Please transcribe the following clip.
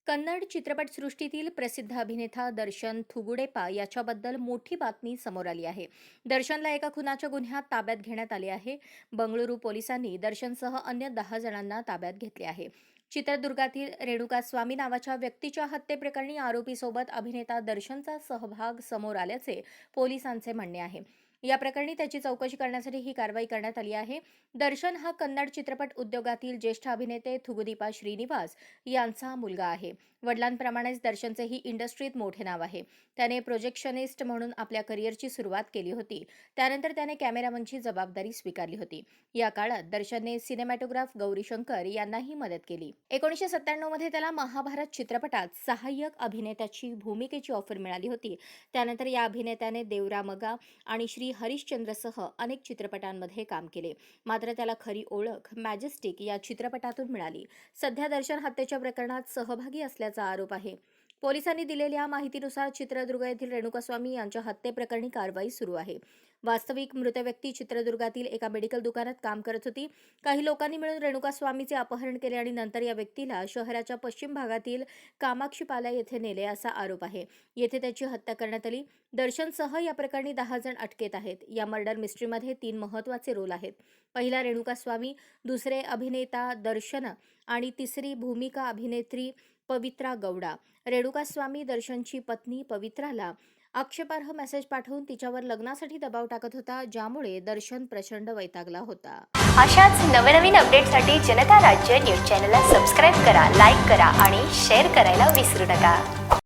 कन्नड चित्रपटसृष्टीतील प्रसिद्ध अभिनेता दर्शन थुगुडेपा याच्याबद्दल मोठी बातमी समोर आली आहे. दर्शनला एका खुनाच्या गुन्ह्यात ताब्यात घेण्यात आले आहे. बंगळुरू पोलिसांनी दर्शनसह अन्य 10 जणांना ताब्यात घेतले आहे. चित्रदुर्गातील रेणुका स्वामी नावाच्या व्यक्तीच्या हत्येप्रकरणी आरोपीसोबत अभिनेता दर्शनचा सहभाग समोर आल्याचे पोलिसांचे म्हणणे आहे. या प्रकरणी त्याची चौकशी करण्यासाठी ही कारवाई करण्यात आली आहे. दर्शन हा कन्नड चित्रपट उद्योगातील ज्येष्ठ अभिनेते थुगुदीपा श्रीनिवास यांचा मुलगा आहे. वडिलांप्रमाणेच दर्शनचेही इंडस्ट्रीत मोठे नाव आहे. त्याने प्रोजेक्शनिस्ट म्हणून आपल्या करिअरची सुरुवात केली होती. त्यानंतर त्याने कॅमेरामनची जबाबदारी स्वीकारली होती. या काळात दर्शनने सिनेमॅटोग्राफ गौरी शंकर यांनाही मदत केली. 1997 मध्ये त्याला महाभारत चित्रपटात सहाय्यक अभिनेत्याची भूमिकेची ऑफर मिळाली होती. त्यानंतर या अभिनेत्याने देवरामगा आणि श्री हरिश्चंद्रसह अनेक चित्रपटांमध्ये काम केले. मात्र त्याला खरी ओळख मॅजेस्टिक या चित्रपटातून मिळाली. सध्या दर्शन हत्येच्या प्रकरणात सहभागी असल्याचा आरोप आहे. पोलिसांनी दिलेल्या माहितीनुसार चित्रदुर्ग येथील रेणुकास्वामी यांच्या हत्येप्रकरणी कारवाई सुरू आहे. वास्तविक मृत व्यक्ती चित्रदुर्गातील एका मेडिकल दुकानात काम करत होती. काही लोकांनी मिळून रेणुकास्वामीचे अपहरण केले आणि नंतर या व्यक्तीला शहराच्या पश्चिम भागातील कामाक्षीपाला येथे नेले असा आरोप आहे. येथे त्याची हत्या करण्यात आली. दर्शनसह या प्रकरणी 10 जण अटकेत आहेत. या मर्डर मिस्ट्रीमध्ये 3 महत्त्वाचे रोल आहेत. पहिला रेणुकास्वामी, दुसरे अभिनेता दर्शन आणि तिसरी भूमिका अभिनेत्री पवित्रा गौडा. रेणुकास्वामी दर्शनची पत्नी पवित्राला आक्षेपार्ह मेसेज पाठवून तिच्यावर लग्नासाठी दबाव टाकत होता, ज्यामुळे दर्शन प्रचंड वैतागला होता. अशाच नवनवीन अपडेटसाठी जनता राज्य न्यूज चॅनलला सबस्क्राईब करा, लाईक करा आणि शेअर करायला विसरू नका.